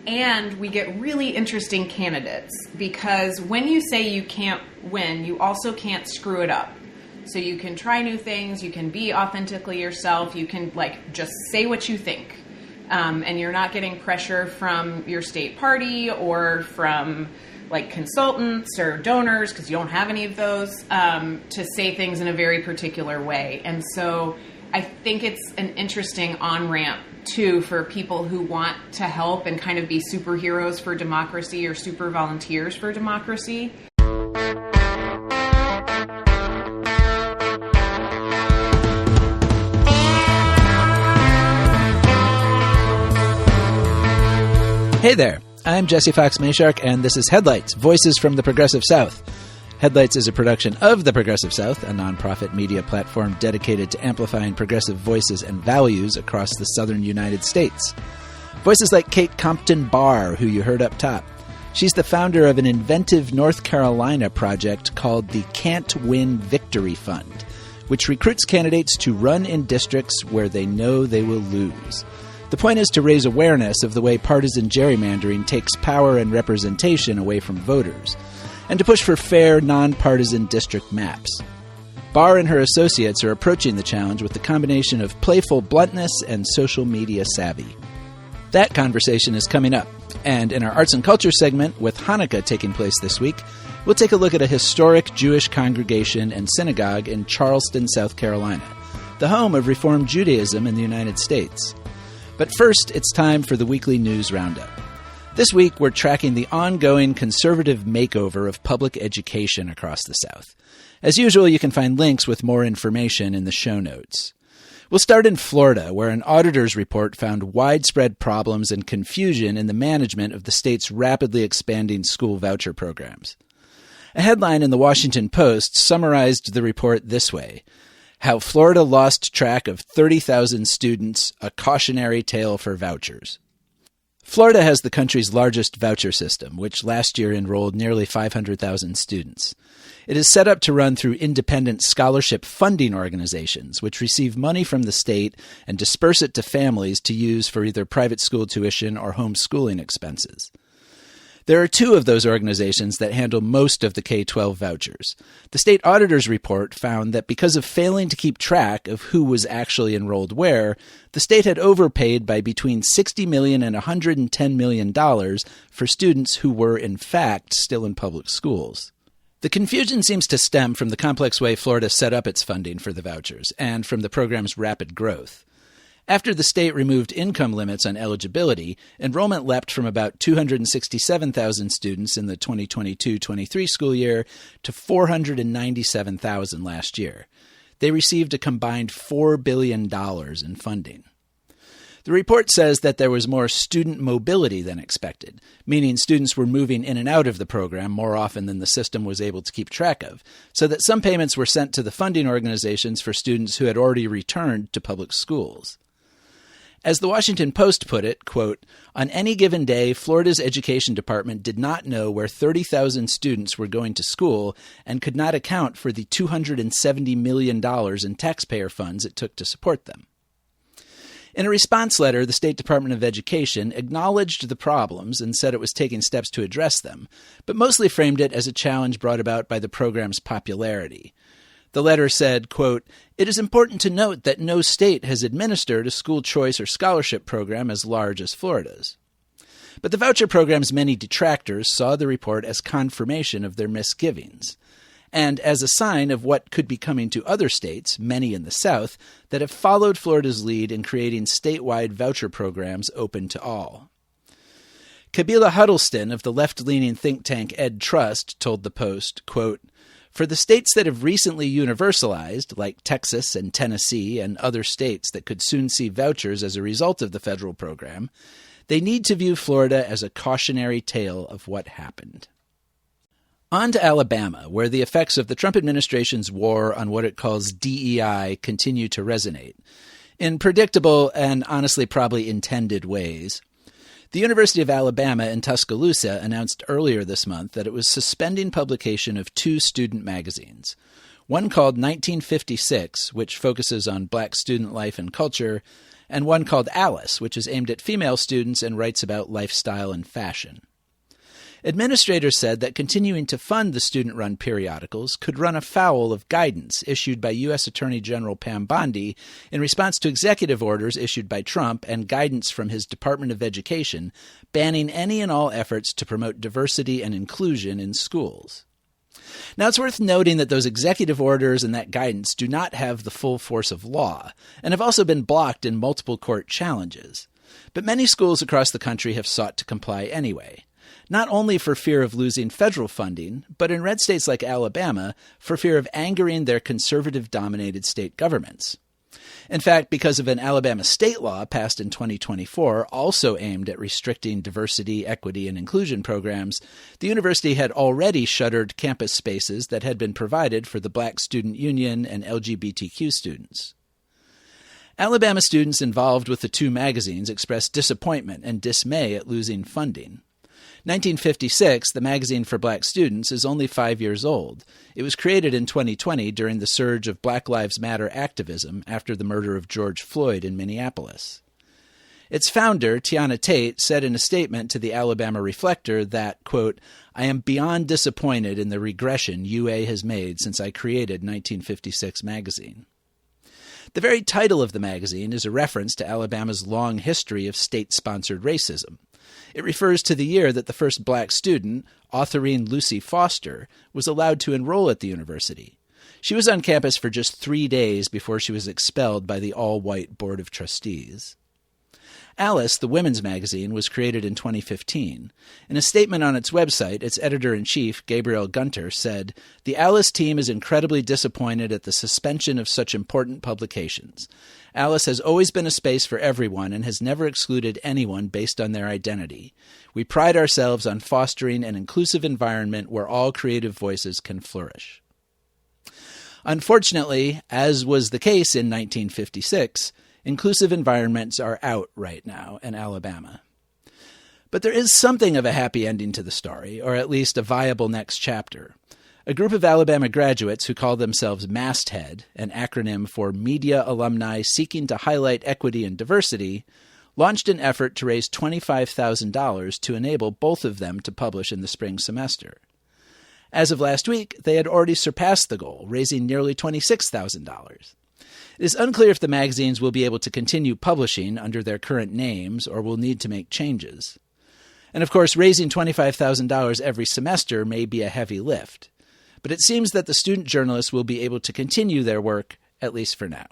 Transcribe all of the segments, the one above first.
And we get really interesting candidates because when you say you can't win, you also can't screw it up. So you can try new things, you can be authentically yourself, you can just say what you think. And you're not getting pressure from your state party or from consultants or donors, because you don't have any of those, to say things in a very particular way. And so I think it's an interesting on-ramp too for people who want to help and kind of be superheroes for democracy or super volunteers for democracy. Hey there, I'm Jesse Fox Mayshark, and this is Headlights, Voices from the Progressive South. Headlights is a production of the Progressive South, a nonprofit media platform dedicated to amplifying progressive voices and values across the southern United States. Voices like Kate Compton Barr, who you heard up top. She's the founder of an inventive North Carolina project called the Can't Win Victory Fund, which recruits candidates to run in districts where they know they will lose. The point is to raise awareness of the way partisan gerrymandering takes power and representation away from voters, and to push for fair, nonpartisan district maps. Barr and her associates are approaching the challenge with the combination of playful bluntness and social media savvy. That conversation is coming up, and in our Arts and Culture segment, with Hanukkah taking place this week, we'll take a look at a historic Jewish congregation and synagogue in Charleston, South Carolina, the home of Reform Judaism in the United States. But first, it's time for the weekly news roundup. This week, we're tracking the ongoing conservative makeover of public education across the South. As usual, you can find links with more information in the show notes. We'll start in Florida, where an auditor's report found widespread problems and confusion in the management of the state's rapidly expanding school voucher programs. A headline in the Washington Post summarized the report this way: How Florida Lost Track of 30,000 Students, a Cautionary Tale for Vouchers. Florida has the country's largest voucher system, which last year enrolled nearly 500,000 students. It is set up to run through independent scholarship funding organizations, which receive money from the state and disperse it to families to use for either private school tuition or homeschooling expenses. There are two of those organizations that handle most of the K-12 vouchers. The state auditor's report found that because of failing to keep track of who was actually enrolled where, the state had overpaid by between $60 million and $110 million for students who were, in fact, still in public schools. The confusion seems to stem from the complex way Florida set up its funding for the vouchers and from the program's rapid growth. After the state removed income limits on eligibility, enrollment leapt from about 267,000 students in the 2022-23 school year to 497,000 last year. They received a combined $4 billion in funding. The report says that there was more student mobility than expected, meaning students were moving in and out of the program more often than the system was able to keep track of, so that some payments were sent to the funding organizations for students who had already returned to public schools. As the Washington Post put it, quote, on any given day, Florida's education department did not know where 30,000 students were going to school and could not account for the $270 million in taxpayer funds it took to support them. In a response letter, the State Department of Education acknowledged the problems and said it was taking steps to address them, but mostly framed it as a challenge brought about by the program's popularity. The letter said, quote, it is important to note that no state has administered a school choice or scholarship program as large as Florida's. But the voucher program's many detractors saw the report as confirmation of their misgivings, and as a sign of what could be coming to other states, many in the South, that have followed Florida's lead in creating statewide voucher programs open to all. Kabila Huddleston of the left-leaning think tank Ed Trust told the Post, quote, for the states that have recently universalized, like Texas and Tennessee and other states that could soon see vouchers as a result of the federal program, they need to view Florida as a cautionary tale of what happened. On to Alabama, where the effects of the Trump administration's war on what it calls DEI continue to resonate, in predictable and honestly probably intended ways. The University of Alabama in Tuscaloosa announced earlier this month that it was suspending publication of two student magazines. one called 1956, which focuses on black student life and culture, and one called Alice, which is aimed at female students and writes about lifestyle and fashion. Administrators said that continuing to fund the student-run periodicals could run afoul of guidance issued by U.S. Attorney General Pam Bondi in response to executive orders issued by Trump and guidance from his Department of Education banning any and all efforts to promote diversity and inclusion in schools. Now, it's worth noting that those executive orders and that guidance do not have the full force of law and have also been blocked in multiple court challenges. But many schools across the country have sought to comply anyway, not only for fear of losing federal funding, but in red states like Alabama, for fear of angering their conservative-dominated state governments. In fact, because of an Alabama state law passed in 2024, also aimed at restricting diversity, equity, and inclusion programs, the university had already shuttered campus spaces that had been provided for the Black Student Union and LGBTQ students. Alabama students involved with the two magazines expressed disappointment and dismay at losing funding. 1956, the magazine for black students, is only 5 years old. It was created in 2020 during the surge of Black Lives Matter activism after the murder of George Floyd in Minneapolis. Its founder, Tiana Tate, said in a statement to the Alabama Reflector that, quote, "I am beyond disappointed in the regression UA has made since I created 1956 magazine." The very title of the magazine is a reference to Alabama's long history of state-sponsored racism. It refers to the year that the first black student, Autherine Lucy Foster, was allowed to enroll at the university. She was on campus for just 3 days before she was expelled by the all-white Board of Trustees. Alice, the women's magazine, was created in 2015. In a statement on its website, its editor-in-chief, Gabriel Gunter, said, "The Alice team is incredibly disappointed at the suspension of such important publications. Alice has always been a space for everyone and has never excluded anyone based on their identity. We pride ourselves on fostering an inclusive environment where all creative voices can flourish." Unfortunately, as was the case in 1956, inclusive environments are out right now in Alabama. But there is something of a happy ending to the story, or at least a viable next chapter. A group of Alabama graduates who call themselves Masthead, an acronym for Media Alumni Seeking to Highlight Equity and Diversity, launched an effort to raise $25,000 to enable both of them to publish in the spring semester. As of last week, they had already surpassed the goal, raising nearly $26,000. It is unclear if the magazines will be able to continue publishing under their current names or will need to make changes. And of course, raising $25,000 every semester may be a heavy lift. But it seems that the student journalists will be able to continue their work, at least for now.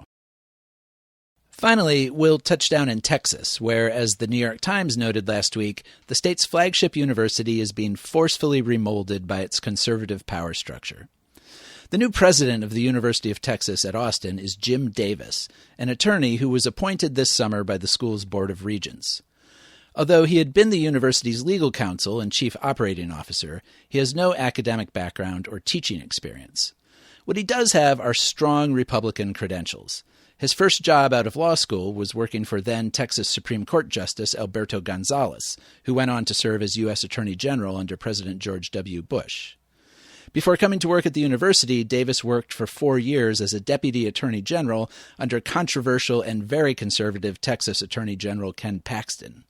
Finally, we'll touch down in Texas, where, as the New York Times noted last week, the state's flagship university is being forcefully remolded by its conservative power structure. The new president of the University of Texas at Austin is Jim Davis, an attorney who was appointed this summer by the school's Board of Regents. Although he had been the university's legal counsel and chief operating officer, he has no academic background or teaching experience. What he does have are strong Republican credentials. His first job out of law school was working for then Texas Supreme Court Justice Alberto Gonzales, who went on to serve as U.S. Attorney General under President George W. Bush. Before coming to work at the university, Davis worked for 4 years as a deputy attorney general under controversial and very conservative Texas Attorney General Ken Paxton.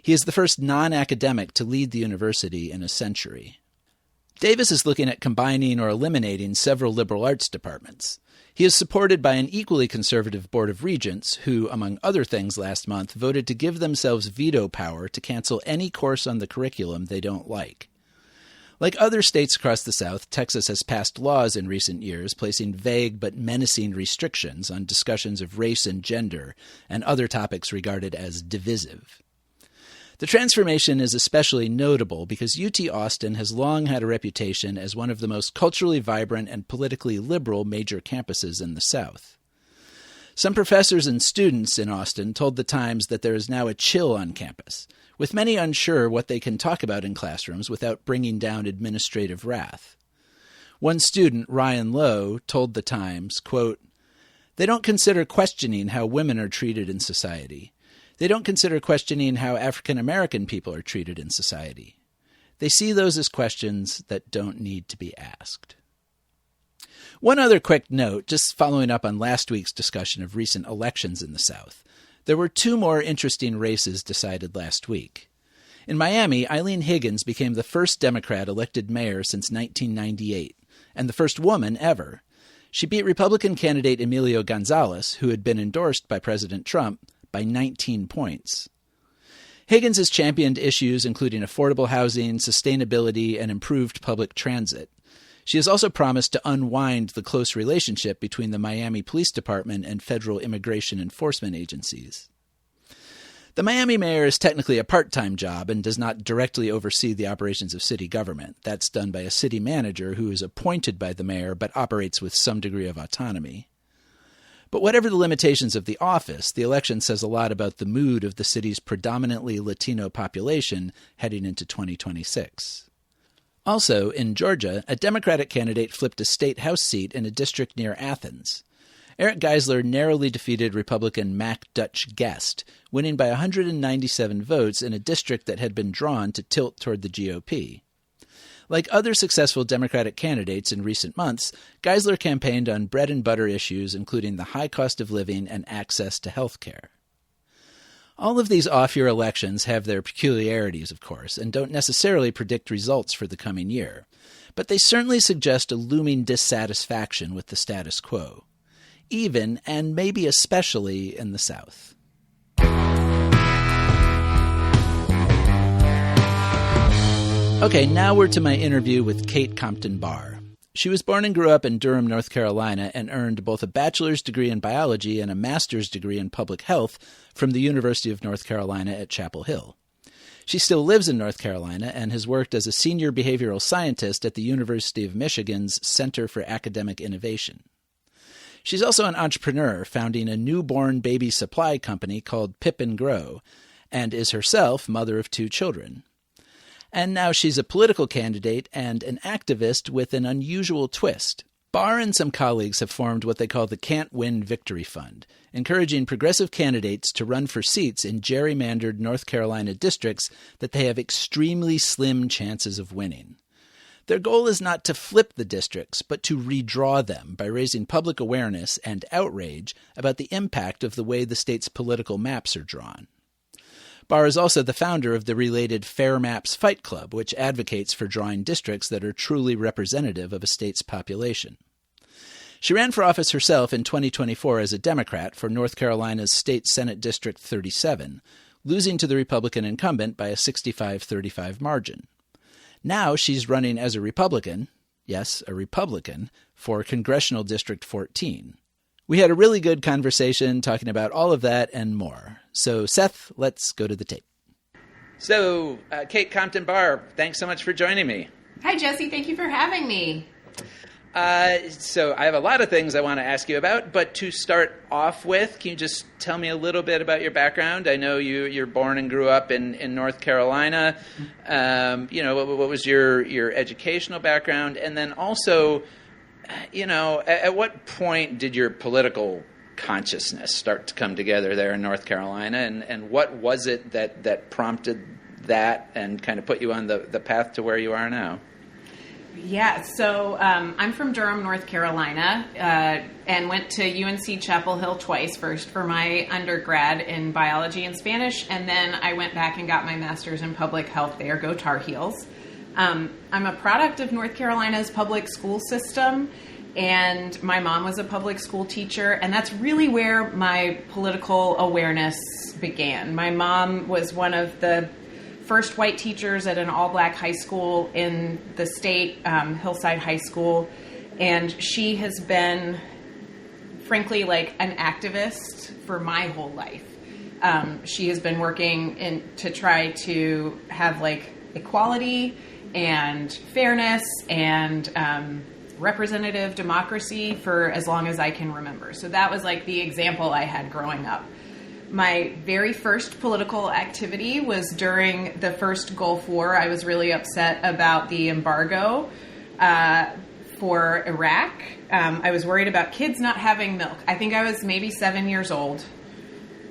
He is the first non-academic to lead the university in a century. Davis is looking at combining or eliminating several liberal arts departments. He is supported by an equally conservative Board of Regents who, among other things last month, voted to give themselves veto power to cancel any course on the curriculum they don't like. Like other states across the South, Texas has passed laws in recent years placing vague but menacing restrictions on discussions of race and gender and other topics regarded as divisive. The transformation is especially notable because UT Austin has long had a reputation as one of the most culturally vibrant and politically liberal major campuses in the South. Some professors and students in Austin told the Times that there is now a chill on campus, with many unsure what they can talk about in classrooms without bringing down administrative wrath. One student, Ryan Lowe, told the Times, quote, "They don't consider questioning how women are treated in society. They don't consider questioning how African American people are treated in society. They see those as questions that don't need to be asked." One other quick note, just following up on last week's discussion of recent elections in the South. There were two more interesting races decided last week. In Miami, Eileen Higgins became the first Democrat elected mayor since 1998, and the first woman ever. She beat Republican candidate Emilio Gonzalez, who had been endorsed by President Trump, by 19 points. Higgins has championed issues including affordable housing, sustainability, and improved public transit. She has also promised to unwind the close relationship between the Miami Police Department and federal immigration enforcement agencies. The Miami mayor is technically a part-time job and does not directly oversee the operations of city government. That's done by a city manager who is appointed by the mayor but operates with some degree of autonomy. But whatever the limitations of the office, the election says a lot about the mood of the city's predominantly Latino population heading into 2026. Also, in Georgia, a Democratic candidate flipped a state house seat in a district near Athens. Eric Geisler narrowly defeated Republican Mac Dutch Guest, winning by 197 votes in a district that had been drawn to tilt toward the GOP. Like other successful Democratic candidates in recent months, Geisler campaigned on bread-and-butter issues including the high cost of living and access to health care. All of these off-year elections have their peculiarities, of course, and don't necessarily predict results for the coming year. But they certainly suggest a looming dissatisfaction with the status quo. Even, and maybe especially, in the South. Okay, now we're to my interview with Kate Compton Barr. She was born and grew up in Durham, North Carolina, and earned both a bachelor's degree in biology and a master's degree in public health from the University of North Carolina at Chapel Hill. She still lives in North Carolina and has worked as a senior behavioral scientist at the University of Michigan's Center for Academic Innovation. She's also an entrepreneur, founding a newborn baby supply company called Pip and Grow, and is herself mother of 2 children. And now she's a political candidate and an activist with an unusual twist. Barr and some colleagues have formed what they call the Can't Win Victory Fund, encouraging progressive candidates to run for seats in gerrymandered North Carolina districts that they have extremely slim chances of winning. Their goal is not to flip the districts, but to redraw them by raising public awareness and outrage about the impact of the way the state's political maps are drawn. Barr is also the founder of the related Fair Maps Fight Club, which advocates for drawing districts that are truly representative of a state's population. She ran for office herself in 2024 as a Democrat for North Carolina's State Senate District 37, losing to the Republican incumbent by a 65-35 margin. Now she's running as a Republican, yes, a Republican, for Congressional District 14. We had a really good conversation talking about all of that and more. So, Seth, let's go to the tape. So, Kate Compton Barr, thanks so much for joining me. Hi, Jesse. Thank you for having me. So I have a lot of things I want to ask you about, but to start off with, can you just tell me a little bit about your background? I know you're born and grew up in North Carolina. What was your educational background? And then also, at what point did your political consciousness start to come together there in North Carolina? And what was it that prompted that and kind of put you on the path to where you are now? Yeah, so I'm from Durham, North Carolina, and went to UNC Chapel Hill twice, first for my undergrad in biology and Spanish, and then I went back and got my master's in public health there. Go Tar Heels. I'm a product of North Carolina's public school system, and my mom was a public school teacher, and that's really where my political awareness began. My mom was one of the first white teachers at an all-black high school in the state, Hillside High School, and she has been, frankly, like an activist for my whole life. She has been working to try to have like equality and fairness and representative democracy for as long as I can remember. So that was like the example I had growing up. My very first political activity was during the first Gulf War. I was really upset about the embargo for Iraq. I was worried about kids not having milk. I think I was maybe 7 years old,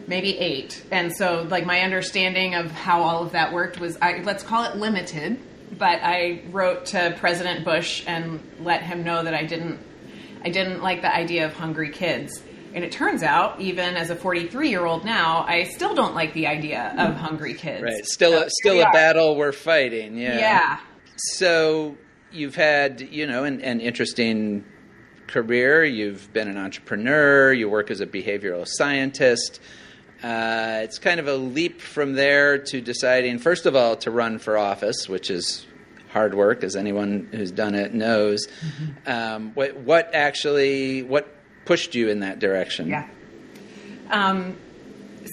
maybe 8. And so like my understanding of how all of that worked was, let's call it limited. But I wrote to President Bush and let him know that I didn't I didn't like the idea of hungry kids. And it turns out, even as a 43-year-old now, I still don't like the idea of hungry kids. Right. Still a battle we're fighting. Yeah. Yeah. So you've had, an interesting career. You've been an entrepreneur. You work as a behavioral scientist. It's kind of a leap from there to deciding, first of all, to run for office, which is hard work, as anyone who's done it knows. Mm-hmm. What pushed you in that direction? Yeah.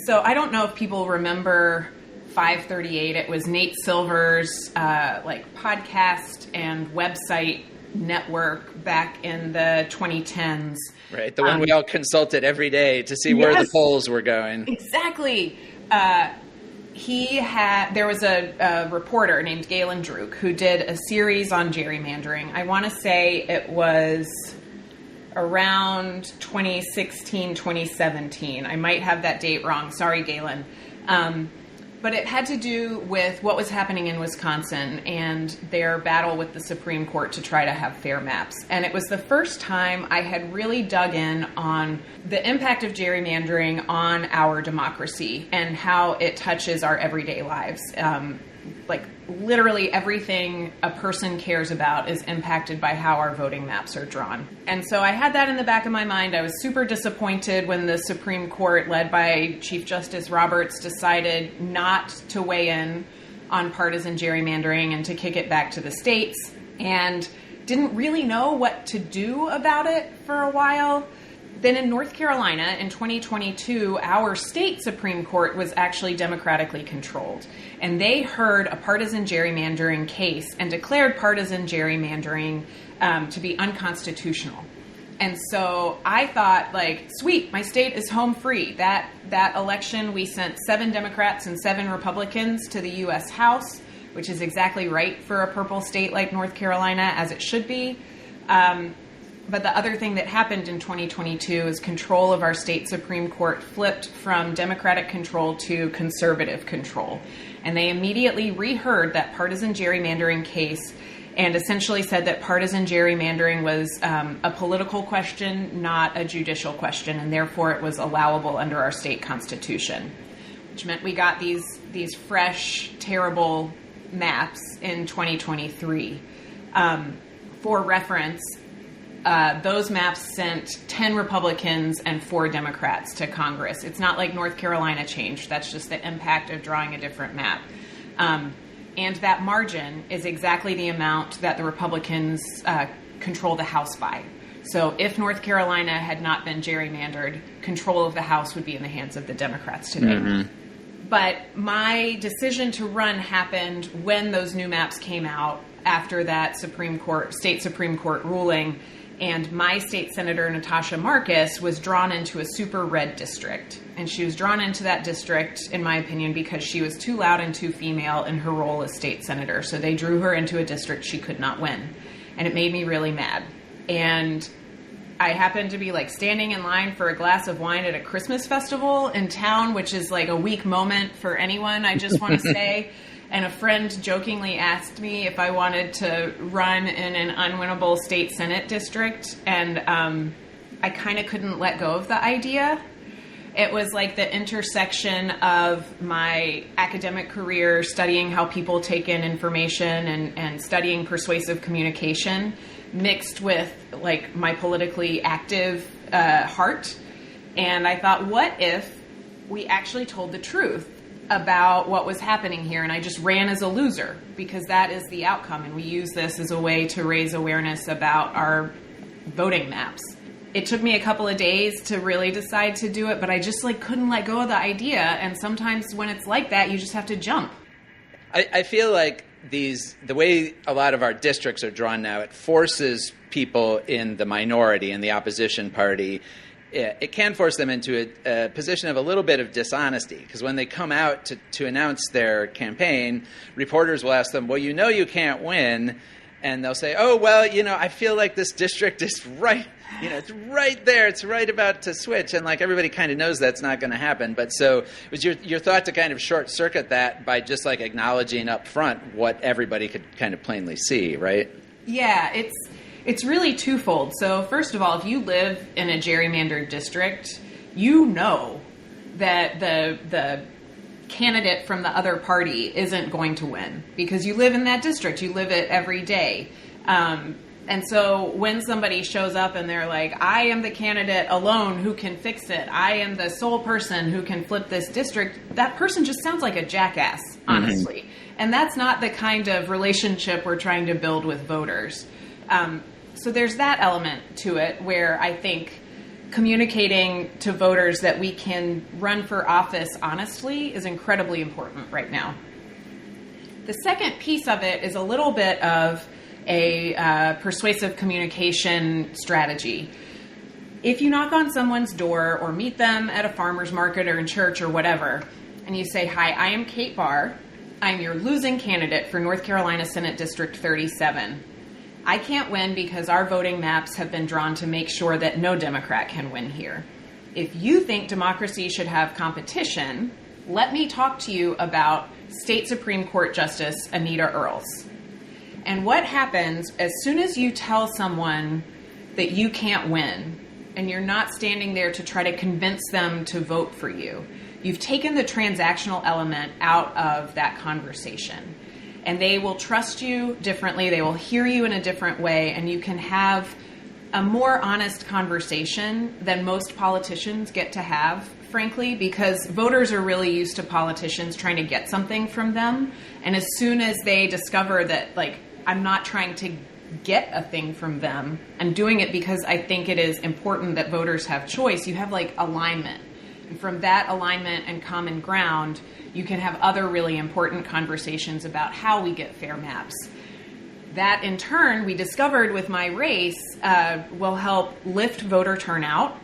So I don't know if people remember 538. It was Nate Silver's podcast and website network back in the 2010s. Right, the one we all consulted every day to see where the polls were going. Exactly. There was a reporter named Galen Druk who did a series on gerrymandering. I want to say it was around 2016, 2017. I might have that date wrong. Sorry, Galen. But it had to do with what was happening in Wisconsin and their battle with the Supreme Court to try to have fair maps. And it was the first time I had really dug in on the impact of gerrymandering on our democracy and how it touches our everyday lives. Literally everything a person cares about is impacted by how our voting maps are drawn. And so I had that in the back of my mind. I was super disappointed when the Supreme Court, led by Chief Justice Roberts, decided not to weigh in on partisan gerrymandering and to kick it back to the states, and didn't really know what to do about it for a while. Then in North Carolina in 2022, our state Supreme Court was actually democratically controlled. And they heard a partisan gerrymandering case and declared partisan gerrymandering to be unconstitutional. And so I thought, sweet, my state is home free. That election, we sent 7 Democrats and 7 Republicans to the U.S. House, which is exactly right for a purple state like North Carolina, as it should be. But the other thing that happened in 2022 is control of our state Supreme Court flipped from Democratic control to conservative control. And they immediately reheard that partisan gerrymandering case and essentially said that partisan gerrymandering was a political question, not a judicial question, and therefore it was allowable under our state constitution, which meant we got these fresh, terrible maps in 2023. For reference, those maps sent 10 Republicans and 4 Democrats to Congress. It's not like North Carolina changed. That's just the impact of drawing a different map. And that margin is exactly the amount that the Republicans control the House by. So if North Carolina had not been gerrymandered, control of the House would be in the hands of the Democrats today. Mm-hmm. But my decision to run happened when those new maps came out after that state Supreme Court ruling. And my state senator, Natasha Marcus, was drawn into a super red district. And she was drawn into that district, in my opinion, because she was too loud and too female in her role as state senator. So they drew her into a district she could not win. And it made me really mad. And I happened to be standing in line for a glass of wine at a Christmas festival in town, which is a weak moment for anyone, I just want to say. And a friend jokingly asked me if I wanted to run in an unwinnable state Senate district. And I kind of couldn't let go of the idea. It was the intersection of my academic career, studying how people take in information and studying persuasive communication, mixed with my politically active heart. And I thought, what if we actually told the truth about what was happening here, and I just ran as a loser, because that is the outcome, and we use this as a way to raise awareness about our voting maps. It took me a couple of days to really decide to do it, but I just couldn't let go of the idea, and sometimes when it's like that, you just have to jump. I feel like the way a lot of our districts are drawn now, it forces people in the minority, in the opposition party, it can force them into a position of a little bit of dishonesty, because when they come out to announce their campaign, reporters will ask them, well, you can't win, and they'll say, oh, well, I feel like this district is right, it's right there, it's right about to switch, and everybody kind of knows that's not going to happen. But so it was your thought to kind of short circuit that by just acknowledging up front what everybody could kind of plainly see, right? Yeah, It's really twofold. So first of all, if you live in a gerrymandered district, you know that the candidate from the other party isn't going to win because you live in that district. You live it every day. And so when somebody shows up and they're like, I am the candidate alone who can fix it, I am the sole person who can flip this district, that person just sounds like a jackass, honestly. Mm-hmm. And that's not the kind of relationship we're trying to build with voters. So there's that element to it where I think communicating to voters that we can run for office honestly is incredibly important right now. The second piece of it is a little bit of a persuasive communication strategy. If you knock on someone's door or meet them at a farmer's market or in church or whatever, and you say, hi, I am Kate Barr. I'm your losing candidate for North Carolina Senate District 37. I can't win because our voting maps have been drawn to make sure that no Democrat can win here. If you think democracy should have competition, let me talk to you about State Supreme Court Justice Anita Earls. And what happens as soon as you tell someone that you can't win and you're not standing there to try to convince them to vote for you, you've taken the transactional element out of that conversation. And they will trust you differently, they will hear you in a different way, and you can have a more honest conversation than most politicians get to have, frankly, because voters are really used to politicians trying to get something from them. And as soon as they discover that, like, I'm not trying to get a thing from them, I'm doing it because I think it is important that voters have choice, you have, like, alignment. And from that alignment and common ground, you can have other really important conversations about how we get fair maps. That, in turn, we discovered with my race, will help lift voter turnout.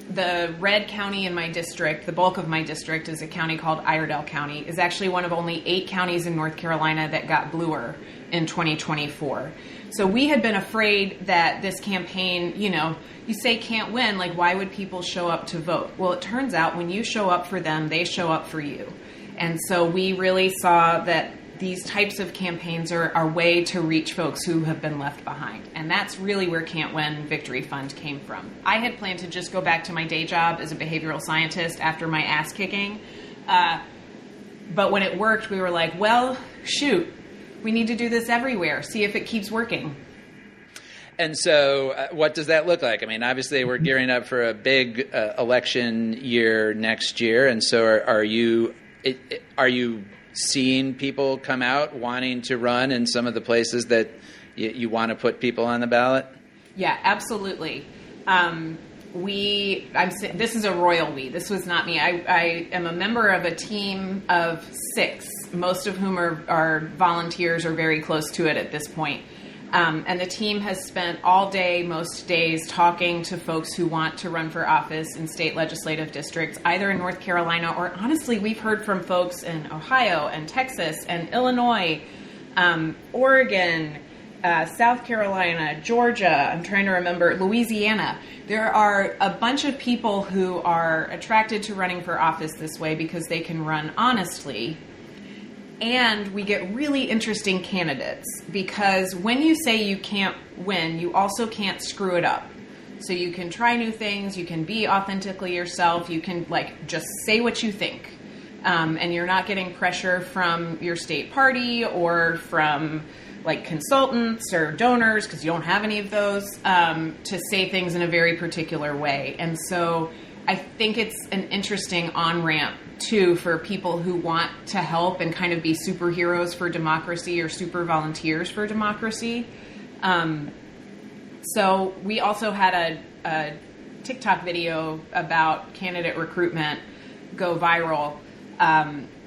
The red county in my district, the bulk of my district is a county called Iredell County, is actually one of only 8 counties in North Carolina that got bluer in 2024. So we had been afraid that this campaign, you say can't win, like why would people show up to vote? Well, it turns out when you show up for them, they show up for you. And so we really saw that these types of campaigns are our way to reach folks who have been left behind. And that's really where Can't Win Victory Fund came from. I had planned to just go back to my day job as a behavioral scientist after my ass kicking. But when it worked, we were like, well, shoot, we need to do this everywhere. See if it keeps working. And so what does that look like? I mean, obviously we're gearing up for a big election year next year. And so are you seeing people come out wanting to run in some of the places that you want to put people on the ballot? Yeah, absolutely. This is a royal we. This was not me. I am a member of a team of 6, most of whom are volunteers or very close to it at this point. And the team has spent all day, most days, talking to folks who want to run for office in state legislative districts, either in North Carolina or, honestly, we've heard from folks in Ohio and Texas and Illinois, Oregon, South Carolina, Georgia, I'm trying to remember, Louisiana. There are a bunch of people who are attracted to running for office this way because they can run honestly. And we get really interesting candidates because when you say you can't win, you also can't screw it up. So you can try new things, you can be authentically yourself, you can just say what you think. And you're not getting pressure from your state party or from consultants or donors, because you don't have any of those, to say things in a very particular way. And so I think it's an interesting on-ramp, too, for people who want to help and kind of be superheroes for democracy or super volunteers for democracy. So we also had a TikTok video about candidate recruitment go viral,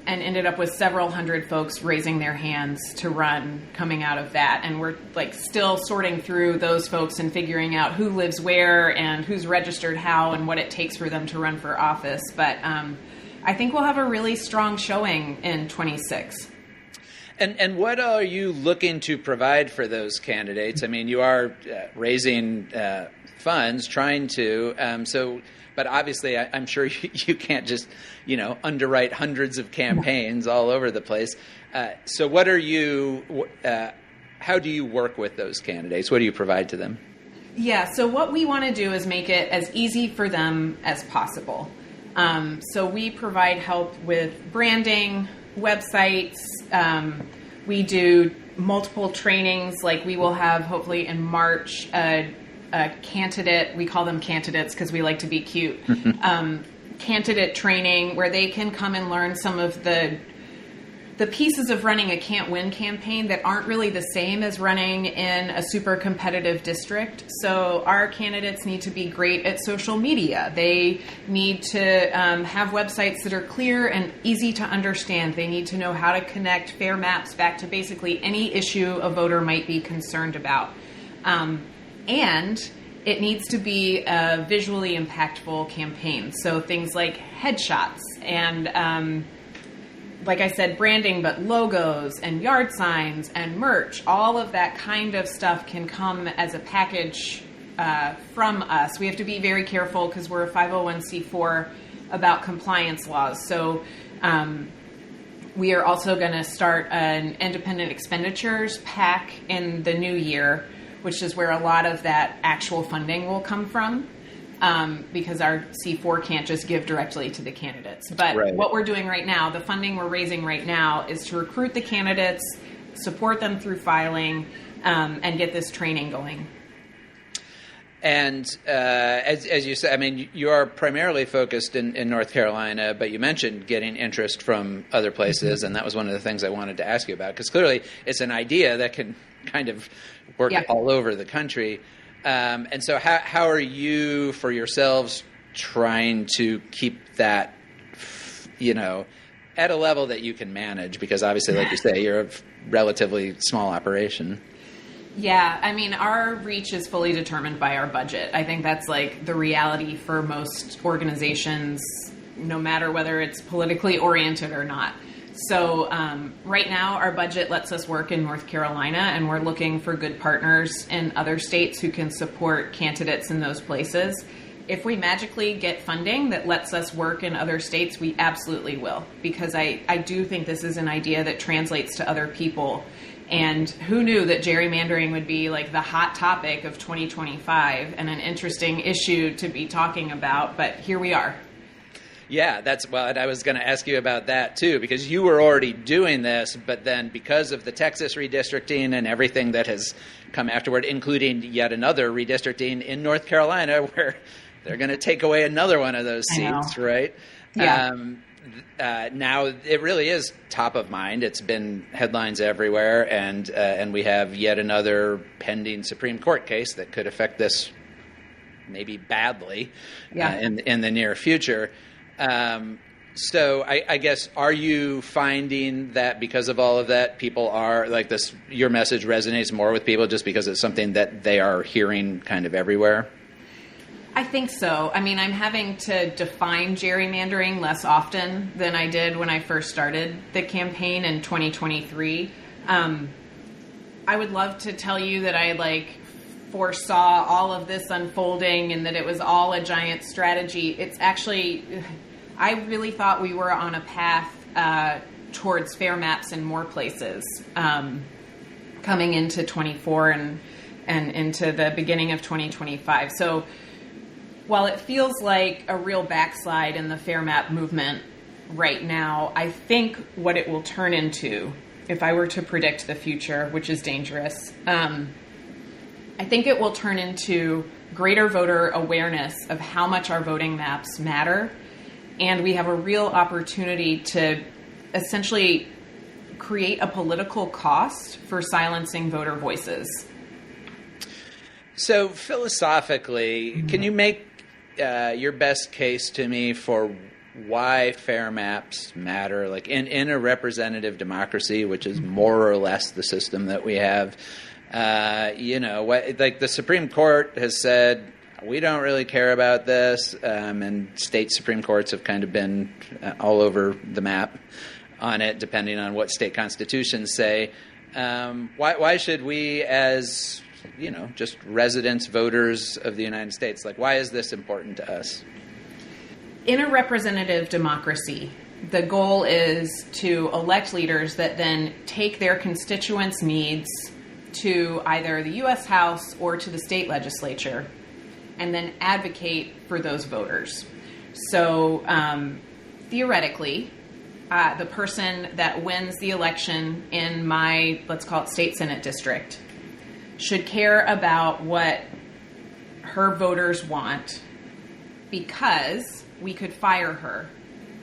and ended up with several hundred folks raising their hands to run coming out of that. And we're still sorting through those folks and figuring out who lives where and who's registered how and what it takes for them to run for office. But I think we'll have a really strong showing in 26. And what are you looking to provide for those candidates? I mean, you are raising funds, trying to, but obviously I'm sure you can't just, underwrite hundreds of campaigns all over the place. So what are you how do you work with those candidates? What do you provide to them? Yeah, so what we want to do is make it as easy for them as possible. So we provide help with branding, websites. We do multiple trainings. Like we will have, hopefully in March, a candidate, we call them candidates because we like to be cute, candidate training where they can come and learn some of the pieces of running a can't win campaign that aren't really the same as running in a super competitive district. So our candidates need to be great at social media. They need to have websites that are clear and easy to understand. They need to know how to connect fair maps back to basically any issue a voter might be concerned about. And it needs to be a visually impactful campaign. So things like headshots and like I said, branding, but logos and yard signs and merch, all of that kind of stuff can come as a package from us. We have to be very careful because we're a 501c4 about compliance laws. So we are also going to start an independent expenditures pack in the new year, which is where a lot of that actual funding will come from. Because our C4 can't just give directly to the candidates. But right. What we're doing right now, the funding we're raising right now, is to recruit the candidates, support them through filing, and get this training going. And as you said, I mean, you are primarily focused in North Carolina, but you mentioned getting interest from other places, and that was one of the things I wanted to ask you about, because clearly it's an idea that can kind of work all over the country. And so how are you, for yourselves, trying to keep that, at a level that you can manage? Because obviously, like you say, you're a relatively small operation. Yeah, I mean, our reach is fully determined by our budget. I think that's like the reality for most organizations, no matter whether it's politically oriented or not. So right now, our budget lets us work in North Carolina, and we're looking for good partners in other states who can support candidates in those places. If we magically get funding that lets us work in other states, we absolutely will, because I do think this is an idea that translates to other people. And who knew that gerrymandering would be like the hot topic of 2025 and an interesting issue to be talking about, but here we are. Yeah, and I was going to ask you about that too, because you were already doing this, but then because of the Texas redistricting and everything that has come afterward, including yet another redistricting in North Carolina, where they're going to take away another one of those seats, right? Yeah. Now it really is top of mind. It's been headlines everywhere, and we have yet another pending Supreme Court case that could affect this maybe badly in the near future. So I guess, are you finding that because of all of that, people are like this, your message resonates more with people just because it's something that they are hearing kind of everywhere? I think so. I mean, I'm having to define gerrymandering less often than I did when I first started the campaign in 2023. I would love to tell you that I foresaw all of this unfolding and that it was all a giant strategy. It's actually, I really thought we were on a path towards fair maps in more places coming into 24 and into the beginning of 2025. So while it feels like a real backslide in the fair map movement right now, I think what it will turn into, if I were to predict the future, which is dangerous, I think it will turn into greater voter awareness of how much our voting maps matter. And we have a real opportunity to essentially create a political cost for silencing voter voices. So philosophically, can you make your best case to me for why fair maps matter? Like in a representative democracy, which is more or less the system that we have, like the Supreme Court has said, we don't really care about this, and state Supreme Courts have kind of been all over the map on it, depending on what state constitutions say. Why should we, as just residents, voters of the United States, why is this important to us? In a representative democracy, the goal is to elect leaders that then take their constituents' needs to either the U.S. House or to the state legislature and then advocate for those voters. So theoretically, the person that wins the election in my, let's call it state Senate district, should care about what her voters want, because we could fire her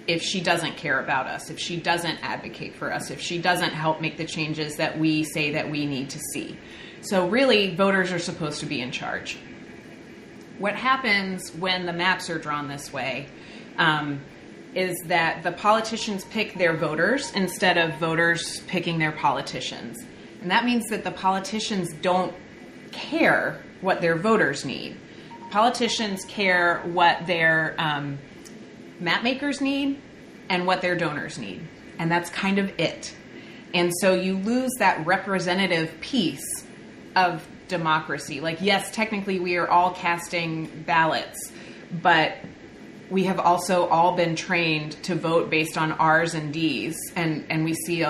if she doesn't care about us, if she doesn't advocate for us, if she doesn't help make the changes that we say that we need to see. So really, voters are supposed to be in charge. What happens when the maps are drawn this way is that the politicians pick their voters instead of voters picking their politicians. And that means that the politicians don't care what their voters need. Politicians care what their map makers need and what their donors need. And that's kind of it. And so you lose that representative piece of democracy. Like, yes, technically we are all casting ballots, but we have also all been trained to vote based on R's and D's. And we see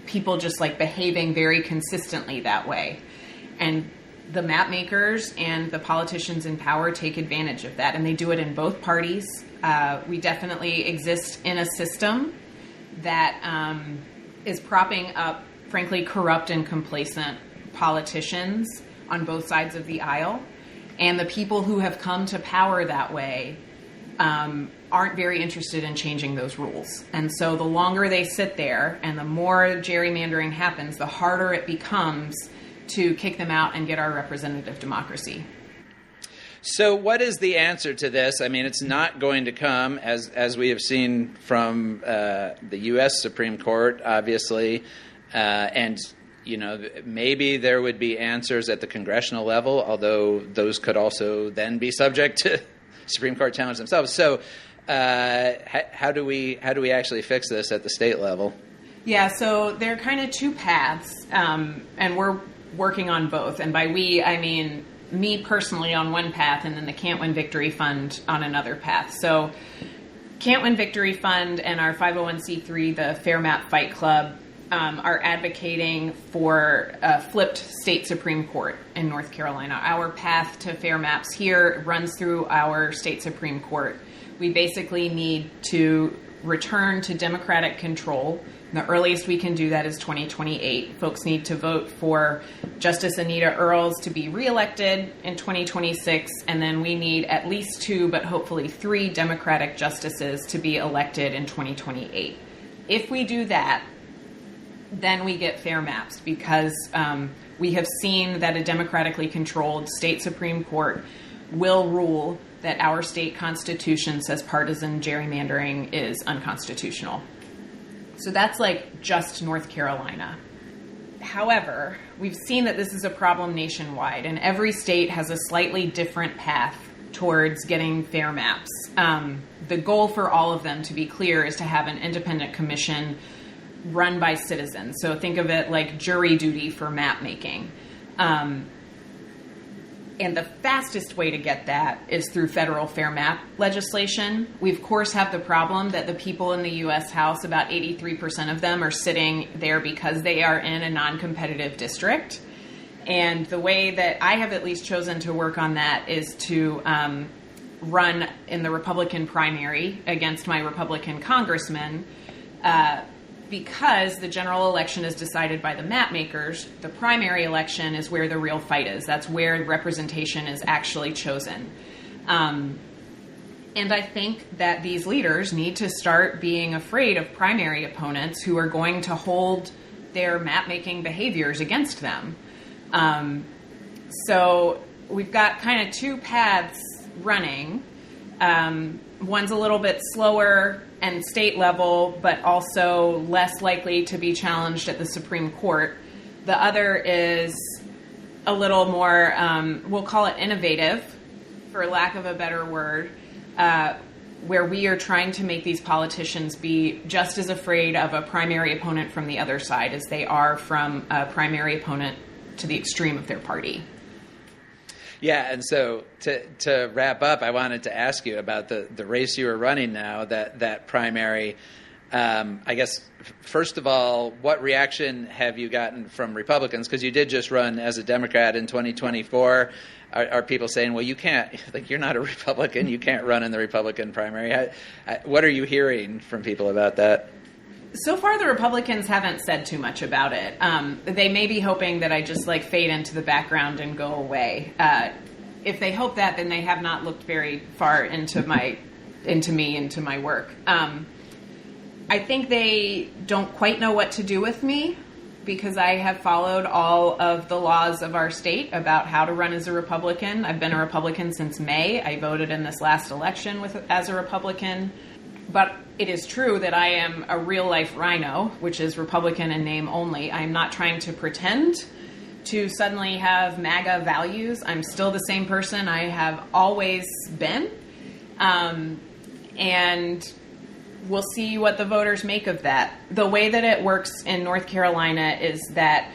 people just like behaving very consistently that way. And the map makers and the politicians in power take advantage of that, and they do it in both parties. We definitely exist in a system that is propping up, frankly, corrupt and complacent politicians on both sides of the aisle. And the people who have come to power that way aren't very interested in changing those rules. And so the longer they sit there and the more gerrymandering happens, the harder it becomes to kick them out and get our representative democracy. So what is the answer to this? I mean, it's not going to come, as we have seen from the U.S. Supreme Court, obviously, and maybe there would be answers at the congressional level, although those could also then be subject to Supreme Court challenge themselves. So how do we actually fix this at the state level? Yeah, so there are kind of two paths, and we're working on both. And by we, I mean me personally on one path, and then the Can't Win Victory Fund on another path. So Can't Win Victory Fund and our 501c3, the Fair Map Fight Club, are advocating for a flipped state Supreme Court in North Carolina. Our path to fair maps here runs through our state Supreme Court. We basically need to return to Democratic control. The earliest we can do that is 2028. Folks need to vote for Justice Anita Earls to be reelected in 2026, and then we need at least 2, but hopefully 3 Democratic justices to be elected in 2028. If we do that, then we get fair maps, because we have seen that a democratically controlled state Supreme Court will rule that our state constitution says partisan gerrymandering is unconstitutional. So that's like just North Carolina. However, we've seen that this is a problem nationwide, and every state has a slightly different path towards getting fair maps. The goal for all of them, to be clear, is to have an independent commission run by citizens. So think of it like jury duty for map making. And the fastest way to get that is through federal fair map legislation. We, of course, have the problem that the people in the U.S. House, about 83% of them, are sitting there because they are in a non-competitive district. And the way that I have at least chosen to work on that is to run in the Republican primary against my Republican congressman, because the general election is decided by the map makers. The primary election is where the real fight is. That's where representation is actually chosen. And I think that these leaders need to start being afraid of primary opponents who are going to hold their map-making behaviors against them. So we've got kind of 2 paths running. One's a little bit slower and state level, but also less likely to be challenged at the Supreme Court. The other is a little more, we'll call it innovative, for lack of a better word, where we are trying to make these politicians be just as afraid of a primary opponent from the other side as they are from a primary opponent to the extreme of their party. Yeah, and so to wrap up, I wanted to ask you about the race you are running now, that primary. I guess, first of all, what reaction have you gotten from Republicans? Because you did just run as a Democrat in 2024. Are people saying, well, you can't, like, you're not a Republican, you can't run in the Republican primary? What are you hearing from people about that? So far, the Republicans haven't said too much about it. They may be hoping that I just fade into the background and go away. If they hope that, then they have not looked very far into my work. I think they don't quite know what to do with me because I have followed all of the laws of our state about how to run as a Republican. I've been a Republican since May. I voted in this last election as a Republican. But it is true that I am a real-life rhino, which is Republican in name only. I'm not trying to pretend to suddenly have MAGA values. I'm still the same person I have always been. And we'll see what the voters make of that. The way that it works in North Carolina is that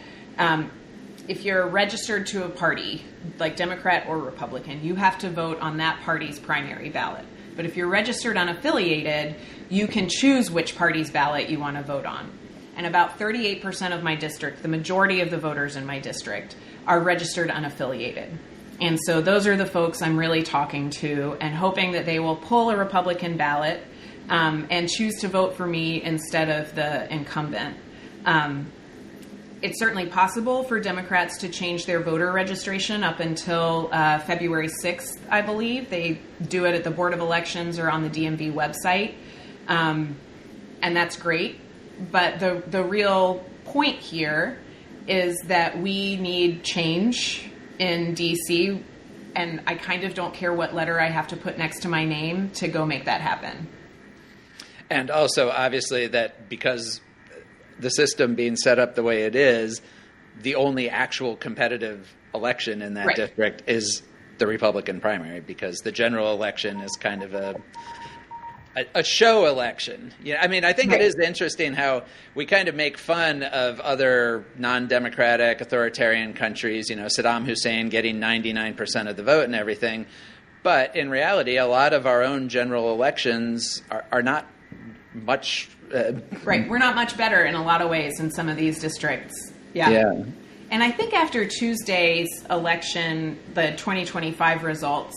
if you're registered to a party, like Democrat or Republican, you have to vote on that party's primary ballot. But if you're registered unaffiliated, you can choose which party's ballot you want to vote on. And about 38% of my district, the majority of the voters in my district, are registered unaffiliated. And so those are the folks I'm really talking to and hoping that they will pull a Republican ballot and choose to vote for me instead of the incumbent. It's certainly possible for Democrats to change their voter registration up until February 6th, I believe. They do it at the Board of Elections or on the DMV website. And that's great. But the real point here is that we need change in D.C., and I kind of don't care what letter I have to put next to my name to go make that happen. And also, obviously, that because the system being set up the way it is, the only actual competitive election in that district is the Republican primary, because the general election is kind of a show election. Yeah, I mean, I think it is interesting how we kind of make fun of other non-democratic authoritarian countries, Saddam Hussein getting 99% of the vote and everything. But in reality, a lot of our own general elections are not much right. We're not much better in a lot of ways in some of these districts. Yeah. And I think after Tuesday's election, the 2025 results,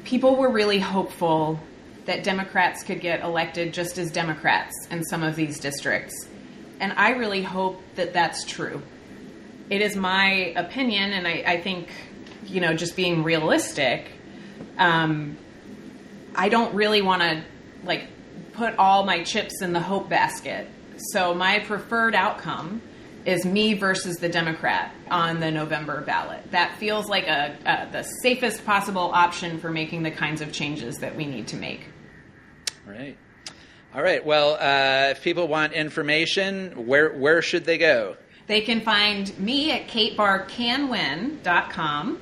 people were really hopeful that Democrats could get elected just as Democrats in some of these districts. And I really hope that that's true. It is my opinion, and I think, just being realistic, I don't really want to, put all my chips in the hope basket. So my preferred outcome is me versus the Democrat on the November ballot. That feels like the safest possible option for making the kinds of changes that we need to make. Right. All right. Well, if people want information, where should they go? They can find me at katebarrcanwin.com.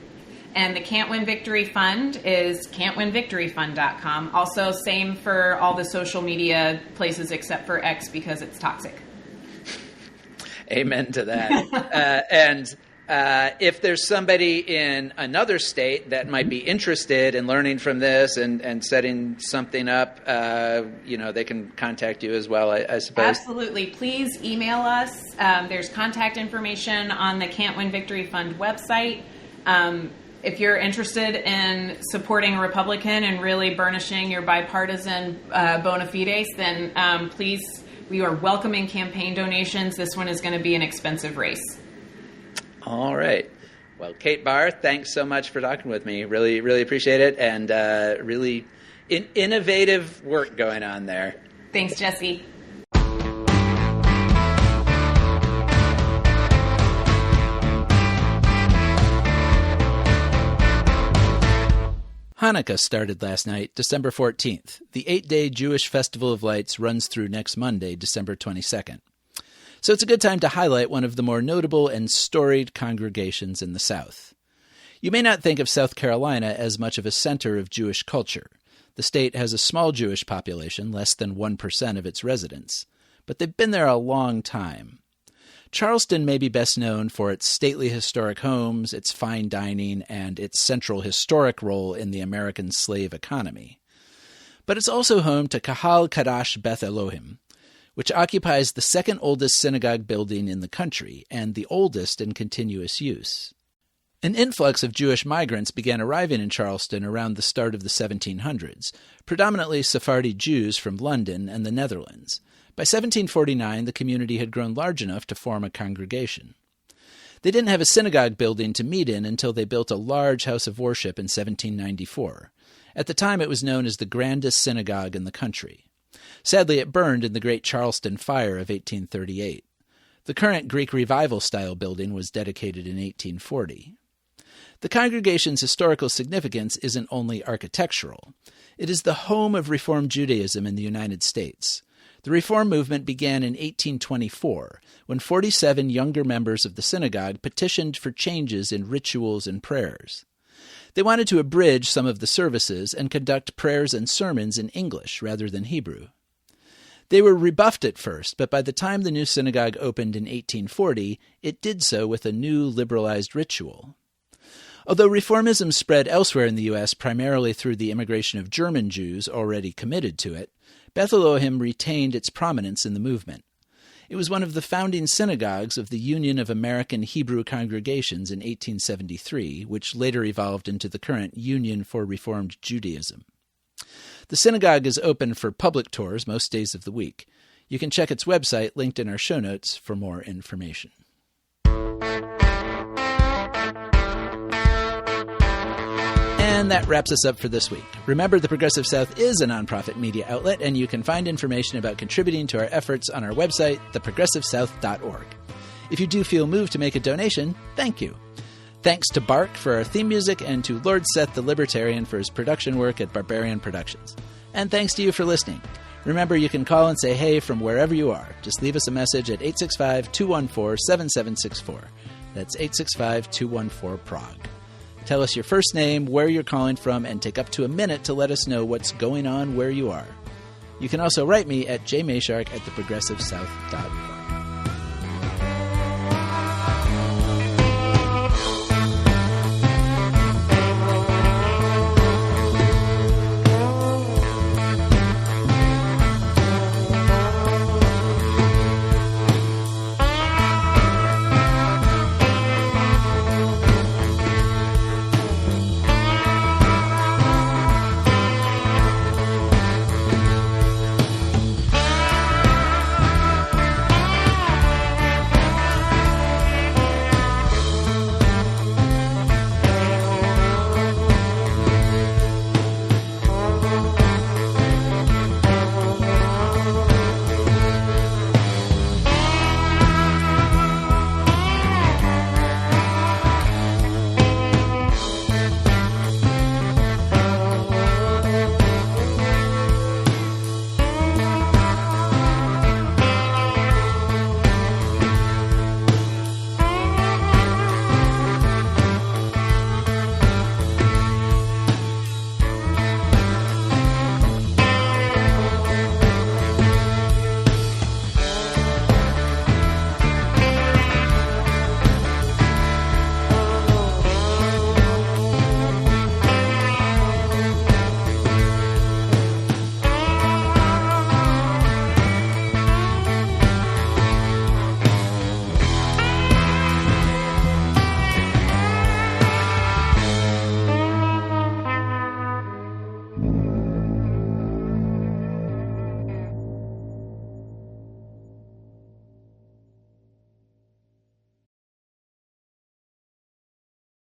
And the Can't Win Victory Fund is can'twinvictoryfund.com. Also, same for all the social media places except for X because it's toxic. Amen to that. And if there's somebody in another state that might be interested in learning from this and setting something up, they can contact you as well, I suppose. Absolutely. Please email us. There's contact information on the Can't Win Victory Fund website. If you're interested in supporting a Republican and really burnishing your bipartisan bona fides, then please, we are welcoming campaign donations. This one is going to be an expensive race. All right. Well, Kate Barr, thanks so much for talking with me. Really, really appreciate it. And really innovative work going on there. Thanks, Jesse. Hanukkah started last night, December 14th. The 8-day Jewish Festival of Lights runs through next Monday, December 22nd. So it's a good time to highlight one of the more notable and storied congregations in the South. You may not think of South Carolina as much of a center of Jewish culture. The state has a small Jewish population, less than 1% of its residents, but they've been there a long time. Charleston may be best known for its stately historic homes, its fine dining, and its central historic role in the American slave economy. But it's also home to Kahal Kadosh Beth Elohim, which occupies the second oldest synagogue building in the country and the oldest in continuous use. An influx of Jewish migrants began arriving in Charleston around the start of the 1700s, predominantly Sephardi Jews from London and the Netherlands. By 1749, the community had grown large enough to form a congregation. They didn't have a synagogue building to meet in until they built a large house of worship in 1794. At the time, it was known as the grandest synagogue in the country. Sadly, it burned in the Great Charleston Fire of 1838. The current Greek Revival-style building was dedicated in 1840. The congregation's historical significance isn't only architectural. It is the home of Reform Judaism in the United States. The Reform movement began in 1824, when 47 younger members of the synagogue petitioned for changes in rituals and prayers. They wanted to abridge some of the services and conduct prayers and sermons in English rather than Hebrew. They were rebuffed at first, but by the time the new synagogue opened in 1840, it did so with a new liberalized ritual. Although Reformism spread elsewhere in the U.S. primarily through the immigration of German Jews already committed to it, Beth Elohim retained its prominence in the movement. It was one of the founding synagogues of the Union of American Hebrew Congregations in 1873, which later evolved into the current Union for Reformed Judaism. The synagogue is open for public tours most days of the week. You can check its website, linked in our show notes, for more information. And that wraps us up for this week. Remember, the Progressive South is a nonprofit media outlet, and you can find information about contributing to our efforts on our website, theprogressivesouth.org. If you do feel moved to make a donation, thank you. Thanks to Bark for our theme music and to Lord Seth the Libertarian for his production work at Barbarian Productions. And thanks to you for listening. Remember, you can call and say hey from wherever you are. Just leave us a message at 865-214-7764. That's 865-214-PROG. Tell us your first name, where you're calling from, and take up to a minute to let us know what's going on where you are. You can also write me at jmashark@theprogressivesouth.org.